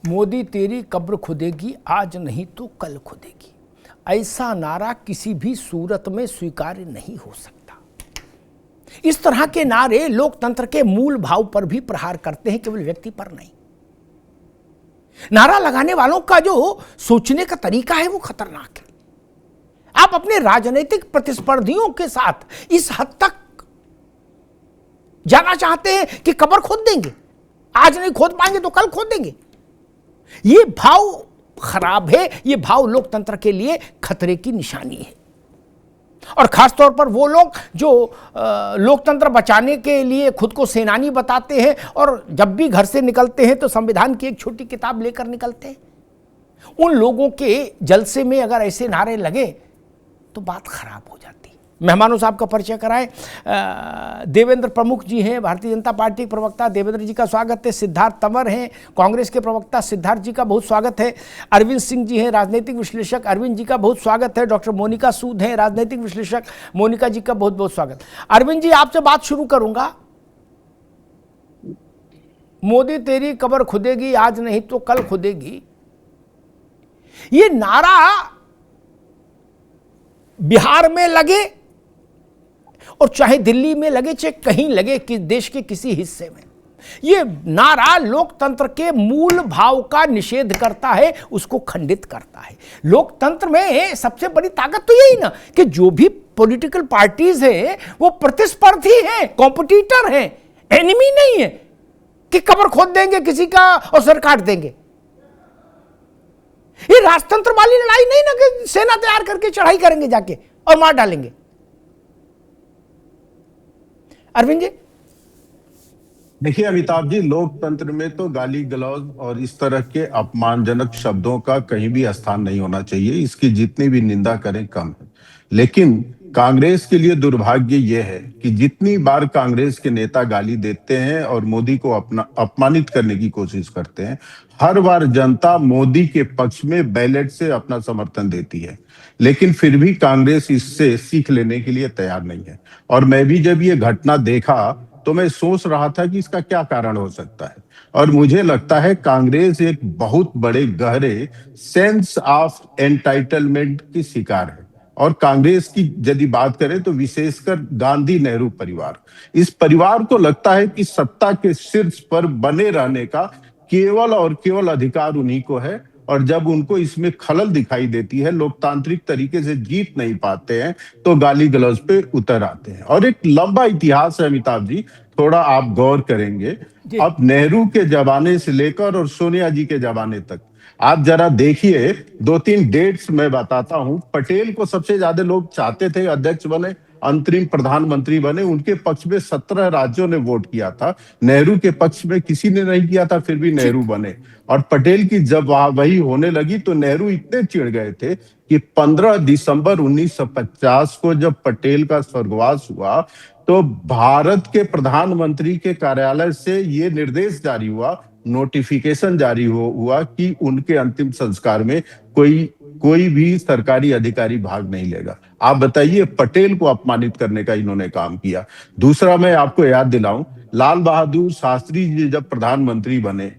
मोदी तेरी कब्र खुदेगी, आज नहीं तो कल खुदेगी। ऐसा नारा किसी भी सूरत में स्वीकार्य नहीं हो सकता। इस तरह के नारे लोकतंत्र के मूल भाव पर भी प्रहार करते हैं, केवल व्यक्ति पर नहीं। नारा लगाने वालों का जो सोचने का तरीका है वो खतरनाक है। आप अपने राजनीतिक प्रतिस्पर्धियों के साथ इस हद तक जाना चाहते हैं कि कब्र खोद देंगे, आज नहीं खोद पाएंगे तो कल खोद देंगे। ये भाव खराब है, ये भाव लोकतंत्र के लिए खतरे की निशानी है। और खासतौर पर वो लोग जो लोकतंत्र बचाने के लिए खुद को सेनानी बताते हैं और जब भी घर से निकलते हैं तो संविधान की एक छोटी किताब लेकर निकलते हैं, उन लोगों के जलसे में अगर ऐसे नारे लगे तो बात खराब हो जाती। मेहमानों साहब का परिचय कराएं। देवेंद्र प्रमुख जी हैं, भारतीय जनता पार्टी के प्रवक्ता, देवेंद्र जी का स्वागत है। सिद्धार्थ तंवर हैं, कांग्रेस के प्रवक्ता, सिद्धार्थ जी का बहुत स्वागत है। अरविंद सिंह जी हैं, राजनीतिक विश्लेषक, अरविंद जी का बहुत स्वागत है। डॉक्टर मोनिका सूद हैं, राजनीतिक विश्लेषक, मोनिका जी का बहुत बहुत स्वागत। अरविंद जी, आपसे बात शुरू करूंगा। मोदी तेरी कब्र खुदेगी, आज नहीं तो कल खुदेगी, ये नारा बिहार में लगे और चाहे दिल्ली में लगे, चाहे कहीं लगे, कि देश के किसी हिस्से में, ये नारा लोकतंत्र के मूल भाव का निषेध करता है, उसको खंडित करता है। लोकतंत्र में सबसे बड़ी ताकत तो यही ना कि जो भी पॉलिटिकल पार्टीज हैं वो प्रतिस्पर्धी हैं, कॉम्पिटिटर हैं, एनिमी नहीं है कि कब्र खोद देंगे किसी का और सर काट देंगे। ये राजतंत्र वाली लड़ाई नहीं ना कि सेना तैयार करके चढ़ाई करेंगे जाके और मार डालेंगे। अरविंद जी, देखिए अमिताभ जी, लोकतंत्र में तो गाली गलौज और इस तरह के अपमानजनक शब्दों का कहीं भी स्थान नहीं होना चाहिए। इसकी जितनी भी निंदा करें कम है। लेकिन कांग्रेस के लिए दुर्भाग्य यह है कि जितनी बार कांग्रेस के नेता गाली देते हैं और मोदी को अपना अपमानित करने की कोशिश करते हैं, हर बार जनता मोदी के पक्ष में बैलेट से अपना समर्थन देती है। लेकिन फिर भी कांग्रेस इससे सीख लेने के लिए तैयार नहीं है। और मैं भी जब ये घटना देखा तो मैं सोच रहा था कि इसका क्या कारण हो सकता है। और मुझे लगता है कांग्रेस एक बहुत बड़े गहरे सेंस ऑफ एंटाइटलमेंट की शिकार है। और कांग्रेस की यदि बात करें तो विशेषकर गांधी नेहरू परिवार, इस परिवार को लगता है कि सत्ता के शीर्ष पर बने रहने का केवल और केवल अधिकार उन्हीं को है। और जब उनको इसमें खलल दिखाई देती है, लोकतांत्रिक तरीके से जीत नहीं पाते हैं, तो गाली गलौज पे उतर आते हैं। और एक लंबा इतिहास है अमिताभ जी, थोड़ा आप गौर करेंगे। अब नेहरू के जमाने से लेकर और सोनिया जी के जमाने तक आप जरा देखिए, 2-3 डेट्स मैं बताता हूं। पटेल को सबसे ज्यादा लोग चाहते थे, अध्यक्ष बने, अंतरिम प्रधानमंत्री बने, उनके पक्ष में 17 राज्यों ने वोट किया था। नेहरू के पक्ष में किसी ने नहीं किया था, फिर भी नेहरू बने। और पटेल की जब वही होने लगी तो नेहरू इतने चिढ़ गए थे कि 15 दिसंबर 1950 को जब पटेल का स्वर्गवास हुआ तो भारत के प्रधानमंत्री के कार्यालय से ये निर्देश जारी हुआ, नोटिफिकेशन जारी हुआ कि उनके अंतिम संस्कार में कोई भी सरकारी अधिकारी भाग नहीं लेगा। आप बताइए, पटेल को अपमानित करने का इन्होंने काम किया। दूसरा, मैं आपको याद दिलाऊं, लाल बहादुर शास्त्री जी जब प्रधानमंत्री बने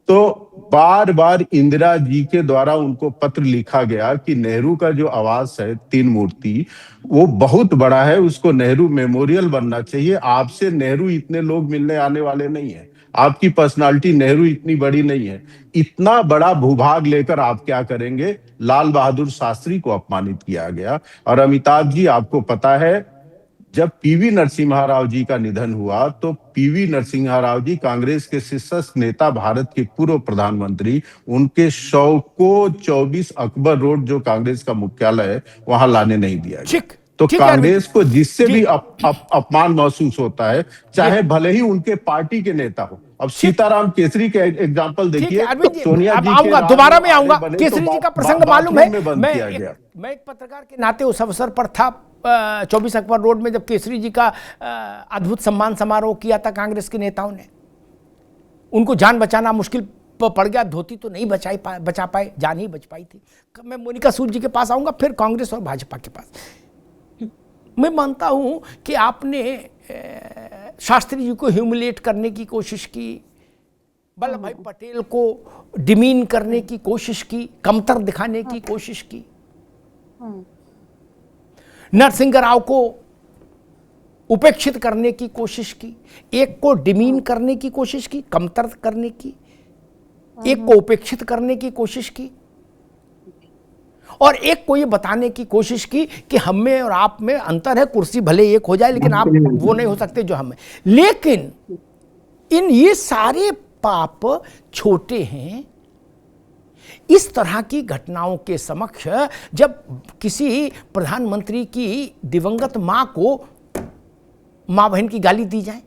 तो बार बार इंदिरा जी के द्वारा उनको पत्र लिखा गया कि नेहरू का जो आवास है 3 मूर्ति, वो बहुत बड़ा है, उसको नेहरू मेमोरियल बनना चाहिए। आपसे नेहरू इतने लोग मिलने आने वाले नहीं है, आपकी पर्सनालिटी नेहरू इतनी बड़ी नहीं है। इतना बड़ा भूभाग लेकर आप क्या करेंगे? लाल बहादुर शास्त्री को अपमानित किया गया। और अमिताभ जी, आपको पता है, जब पीवी नरसिम्हा राव जी का निधन हुआ तो पीवी नरसिम्हा राव जी कांग्रेस के शीर्षस्थ नेता, भारत के पूर्व प्रधानमंत्री, उनके शव को 24 अकबर रोड जो कांग्रेस का मुख्यालय है वहां लाने नहीं दिया गया। तो कांग्रेस को जिससे भी अपमान महसूस होता है, चाहे भले ही उनके पार्टी के नेता हो। अब सीताराम केसरी के एग्जांपल देखिए, सोनिया जी के दोबारा में आऊंगा, केसरी जी का प्रसंग मालूम है। मैं एक पत्रकार के नाते उस अवसर पर था 24 अकबर रोड में, जब केसरी जी का अद्भुत सम्मान समारोह किया था कांग्रेस के नेताओं ने। उनको जान बचाना मुश्किल पड़ गया, धोती तो नहीं बचा पाए, जान ही बच पाई थी। मैं मोनिका सूद जी के पास आऊंगा, फिर कांग्रेस और भाजपा के पास। मैं मानता हूं कि आपने शास्त्री जी को ह्यूमिलेट करने की कोशिश की, वल्लभ भाई पटेल को डिमीन करने की कोशिश की, कमतर दिखाने की कोशिश की, नरसिंह राव को उपेक्षित करने की कोशिश की, एक को डिमीन करने की कोशिश की, कमतर करने की, एक को उपेक्षित करने की कोशिश की, और एक को ये बताने की कोशिश की कि हम में और आप में अंतर है, कुर्सी भले एक हो जाए लेकिन आप वो नहीं हो सकते जो हम हैं। लेकिन इन ये सारे पाप छोटे हैं इस तरह की घटनाओं के समक्ष। जब किसी प्रधानमंत्री की दिवंगत मां को मां बहन की गाली दी जाए,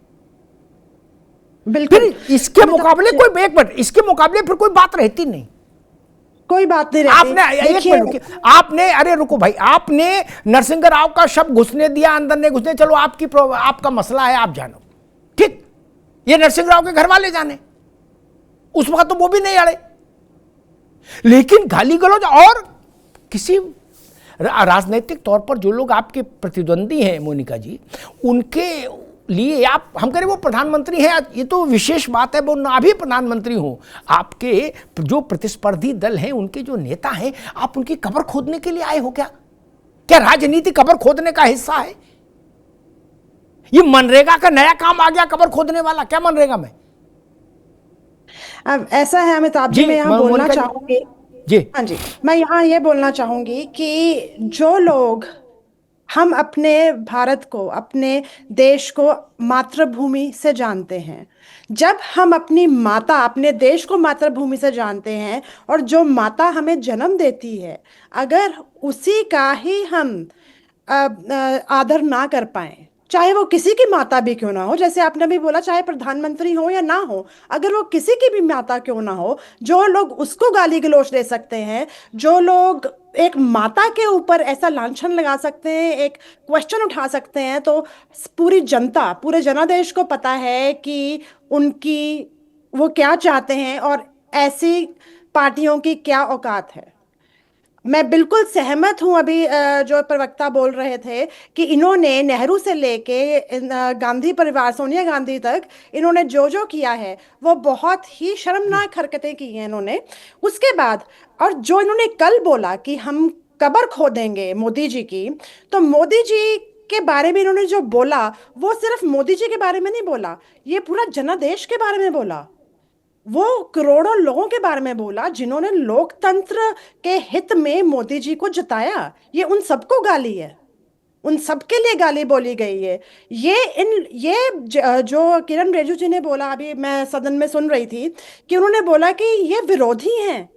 बिल्कुल, फिर इसके मुकाबले कोई, एक मिनट, इसके मुकाबले फिर कोई बात रहती नहीं, कोई बात नहीं रहती। आपने एक मिनट, आपने, अरे रुको भाई, आपने नरसिंह राव का शब्द घुसने दिया, अंदर नहीं घुसने, चलो आपका मसला है, आप जानो, ठीक, ये नरसिंह राव के घर वाले जाने, उस वक्त तो वो भी नहीं अड़े। लेकिन गाली गलौज और किसी राजनीतिक तौर पर जो लोग आपके प्रतिद्वंदी हैं मोनिका जी, उनके लिए आप, हम कह रहे वो प्रधानमंत्री हैं, ये तो विशेष बात है, वो ना भी प्रधानमंत्री हो, आपके जो प्रतिस्पर्धी दल हैं, उनके जो नेता हैं, आप उनकी कब्र खोदने के लिए आए हो क्या? क्या राजनीति कब्र खोदने का हिस्सा है? ये मनरेगा का नया काम आ गया, कब्र खोदने वाला, क्या मनरेगा में? अब ऐसा है अमिताभ जी, मैं यहाँ बोलना चाहूंगी जी, हाँ जी, मैं यहाँ ये बोलना चाहूंगी कि जो लोग, हम अपने भारत को, अपने देश को मातृभूमि से जानते हैं, जब हम अपनी माता, अपने देश को मातृभूमि से जानते हैं, और जो माता हमें जन्म देती है, अगर उसी का ही हम आदर ना कर पाए, चाहे वो किसी की माता भी क्यों ना हो, जैसे आपने भी बोला, चाहे प्रधानमंत्री हो या ना हो, अगर वो किसी की भी माता क्यों ना हो, जो लोग उसको गाली गलौज दे सकते हैं, जो लोग एक माता के ऊपर ऐसा लांछन लगा सकते हैं, एक क्वेश्चन उठा सकते हैं, तो पूरी जनता, पूरे जनादेश को पता है कि उनकी, वो क्या चाहते हैं और ऐसी पार्टियों की क्या औकात है। मैं बिल्कुल सहमत हूं, अभी जो प्रवक्ता बोल रहे थे कि इन्होंने नेहरू से लेके गांधी परिवार, सोनिया गांधी तक, इन्होंने जो जो किया है वो बहुत ही शर्मनाक हरकतें की हैं इन्होंने। उसके बाद, और जो इन्होंने कल बोला कि हम कब्र खोदेंगे मोदी जी की, तो मोदी जी के बारे में इन्होंने जो बोला, वो सिर्फ मोदी जी के बारे में नहीं बोला, ये पूरा जनादेश के बारे में बोला, वो करोड़ों लोगों के बारे में बोला जिन्होंने लोकतंत्र के हित में मोदी जी को जिताया। ये उन सबको गाली है, उन सबके लिए गाली बोली गई है। जो किरण रिजिजू जी ने बोला, अभी मैं सदन में सुन रही थी कि उन्होंने बोला कि ये विरोधी हैं,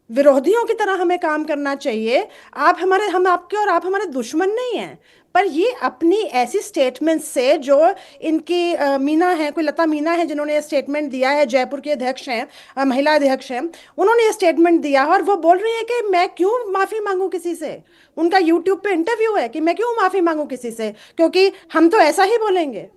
विरोधियों की तरह हमें काम करना चाहिए, हम आपके और आप हमारे दुश्मन नहीं हैं। पर ये अपनी ऐसी स्टेटमेंट से, जो इनकी मीना है, कोई लता मीना है जिन्होंने ये स्टेटमेंट दिया है, जयपुर के अध्यक्ष हैं, महिला अध्यक्ष हैं, उन्होंने ये स्टेटमेंट दिया और वो बोल रही है कि मैं क्यों माफी मांगू किसी से। उनका यूट्यूब पे इंटरव्यू है कि मैं क्यों माफी मांगू किसी से, क्योंकि हम तो ऐसा ही बोलेंगे।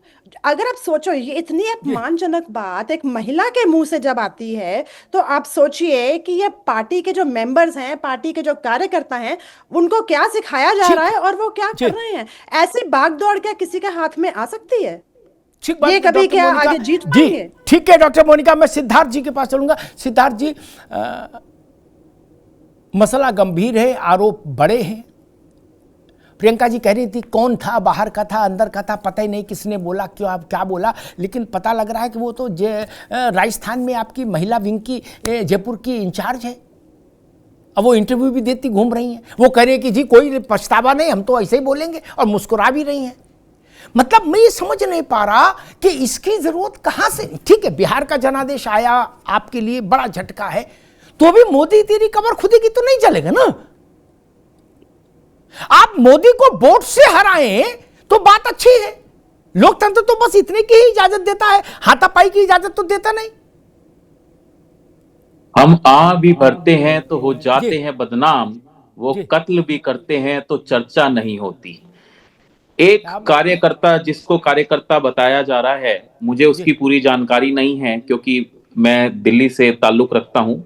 अगर आप सोचो, ये इतनी अपमानजनक बात एक महिला के मुंह से जब आती है, तो आप सोचिए कि ये पार्टी के जो मेंबर्स हैं, पार्टी के जो कार्यकर्ता हैं, उनको क्या सिखाया जा रहा है और वो क्या कर रहे हैं। ऐसी भागदौड़ क्या किसी के हाथ में आ सकती है? ये कभी क्या आगे जीत पाएंगे? ठीक है डॉक्टर मोनिका, मैं सिद्धार्थ जी के पास चलूंगा। सिद्धार्थ जी, मसला गंभीर है, आरोप बड़े हैं। प्रियंका जी कह रही थी कौन था, बाहर का था, अंदर का था, पता ही नहीं किसने बोला, क्यों, आप क्या बोला, लेकिन पता लग रहा है कि वो तो राजस्थान में आपकी महिला विंग की, जयपुर की इंचार्ज है। अब वो इंटरव्यू भी देती घूम रही हैं, वो कह रही है कि जी कोई पछतावा नहीं, हम तो ऐसे ही बोलेंगे, और मुस्कुरा भी रही हैं। मतलब मैं ये समझ नहीं पा रहा कि इसकी जरूरत कहां से। ठीक है, बिहार का जनादेश आया, आपके लिए बड़ा झटका है, तो भी मोदी तेरी कब्र खुदेगी तो नहीं चलेगा ना। आप मोदी को वोट से हराएं तो बात अच्छी है, लोकतंत्र तो बस इतने की ही इजाजत देता है, हाथापाई की इजाजत तो देता नहीं। हम आ भी भरते हैं तो हो जाते हैं बदनाम, वो कत्ल भी करते हैं तो चर्चा नहीं होती। एक कार्यकर्ता, जिसको कार्यकर्ता बताया जा रहा है, मुझे उसकी पूरी जानकारी नहीं है क्योंकि मैं दिल्ली से ताल्लुक रखता हूं।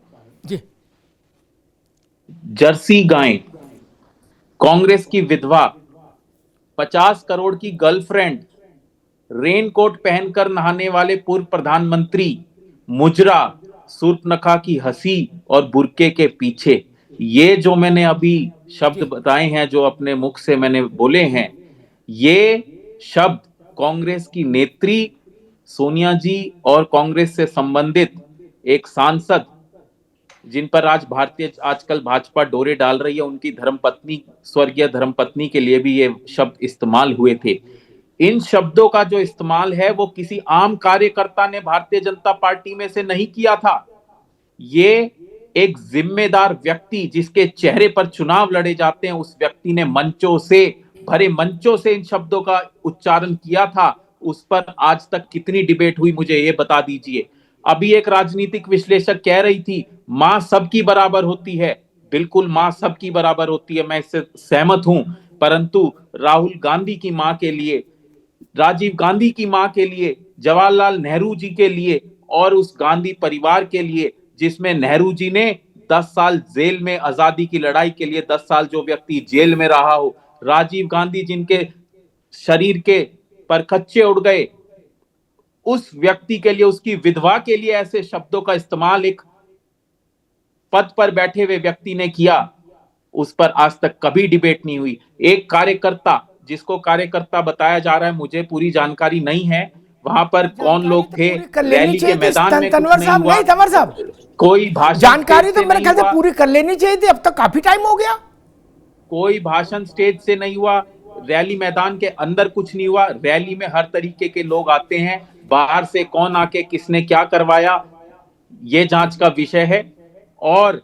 जर्सी गाय, कांग्रेस की विधवा, 50 करोड़ की गर्लफ्रेंड, रेनकोट पहनकर नहाने वाले पूर्व प्रधानमंत्री, मुजरा, सूर्पनखा की हंसी और बुर्के के पीछे, ये जो मैंने अभी शब्द बताए हैं, जो अपने मुख से मैंने बोले हैं, ये शब्द कांग्रेस की नेत्री सोनिया जी और कांग्रेस से संबंधित एक सांसद, जिन पर आजकल भाजपा डोरे डाल रही है, उनकी धर्मपत्नी, स्वर्गीय धर्मपत्नी के लिए भी ये शब्द इस्तेमाल हुए थे। इन शब्दों का जो इस्तेमाल है वो किसी आम कार्यकर्ता ने भारतीय जनता पार्टी में से नहीं किया था। ये एक जिम्मेदार व्यक्ति, जिसके चेहरे पर चुनाव लड़े जाते हैं, उस व्यक्ति ने भरे मंचों से इन शब्दों का उच्चारण किया था। उस पर आज तक कितनी डिबेट हुई, मुझे ये बता दीजिए। अभी एक राजनीतिक विश्लेषक कह रही थी मां सबकी बराबर होती है। बिल्कुल मां सबकी बराबर होती है, मैं इससे सहमत हूं, परंतु राहुल गांधी की मां के लिए, राजीव गांधी की मां के लिए, जवाहरलाल नेहरू जी के लिए और उस गांधी परिवार के लिए, जिसमें नेहरू जी ने 10 साल जेल में आजादी की लड़ाई के लिए 10 साल जो व्यक्ति जेल में रहा हो, राजीव गांधी जिनके शरीर के परखच्चे उड़ गए, उस व्यक्ति के लिए, उसकी विधवा के लिए ऐसे शब्दों का इस्तेमाल एक पद पर बैठे हुए व्यक्ति ने किया, उस पर आज तक कभी डिबेट नहीं हुई। एक कार्यकर्ता, जिसको कार्यकर्ता बताया जा रहा है, मुझे पूरी जानकारी नहीं है वहां पर कौन लोग थे, रैली के मैदान में कुछ नहीं हुआ, तंवर साहब कोई भाषण, जानकारी तो मेरे ख्याल से पूरी कर लेनी चाहिए थी, अब तक काफी टाइम हो गया। कोई भाषण स्टेज से नहीं हुआ, रैली मैदान के अंदर कुछ नहीं हुआ। रैली में हर तरीके के लोग आते हैं, बाहर से कौन आके किसने क्या करवाया, ये जांच का विषय है। और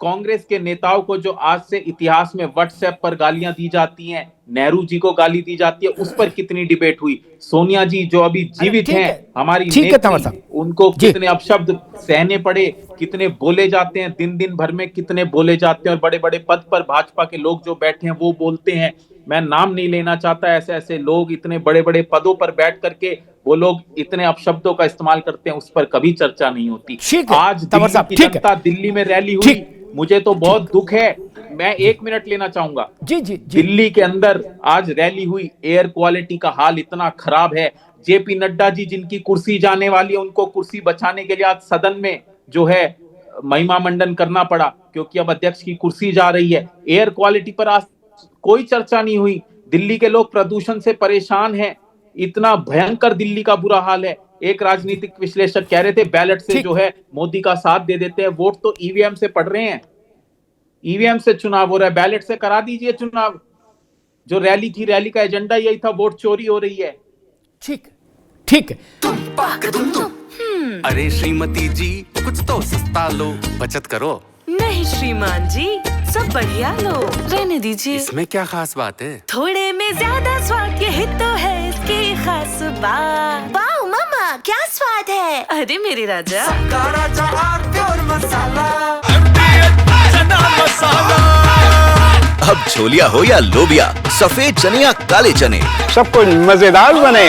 कांग्रेस के नेताओं को जो आज से इतिहास में व्हाट्सएप पर गालियां दी जाती हैं, नेहरू जी को गाली दी जाती है, उस पर कितनी डिबेट हुई। सोनिया जी जो अभी जीवित हैं, हमारी नेत्री, उनको कितने अपशब्द सहने पड़े, कितने बोले जाते हैं, दिन दिन भर में कितने बोले जाते हैं, और बड़े बड़े पद पर भाजपा के लोग जो बैठे हैं वो बोलते हैं, मैं नाम नहीं लेना चाहता, ऐसे ऐसे लोग इतने बड़े बड़े पदों पर बैठ करके वो लोग इतने अपशब्दों का इस्तेमाल करते हैं, उस पर कभी चर्चा नहीं होती। आज दिल्ली की जनता, दिल्ली में रैली हुई, मुझे तो बहुत दुख है। मैं 1 मिनट लेना चाहूंगा। जी। दिल्ली के अंदर आज रैली हुई, एयर क्वालिटी का हाल इतना खराब है। जेपी नड्डा जी जिनकी कुर्सी जाने वाली है, उनको कुर्सी बचाने के लिए आज सदन में जो है महिमा मंडन करना पड़ा, क्योंकि अब अध्यक्ष की कुर्सी जा रही है। एयर क्वालिटी पर आज कोई चर्चा नहीं हुई। दिल्ली के लोग प्रदूषण से परेशान हैं, इतना भयंकर दिल्ली का बुरा हाल है। एक राजनीतिक विश्लेषक कह रहे थे बैलेट से जो है मोदी का साथ दे देते हैं, वोट तो ईवीएम से पड़ रहे हैं, ईवीएम से चुनाव हो रहा है, बैलेट से करा दीजिए चुनाव। जो रैली थी, रैली का एजेंडा यही था, वोट चोरी हो रही है। ठीक है। अरे श्रीमती जी, कुछ तो सस्ता लो, बचत करो। नहीं श्रीमान जी, सब बढ़िया लो, रहने दीजिए। इसमें क्या खास बात है? थोड़े में ज्यादा स्वाद, यही तो है इसकी खास बात। वाओ मामा, क्या स्वाद है। अरे मेरे राजा, अब छोलिया हो या लोबिया, सफेद चने या काले चने, सब कुछ मजेदार बने।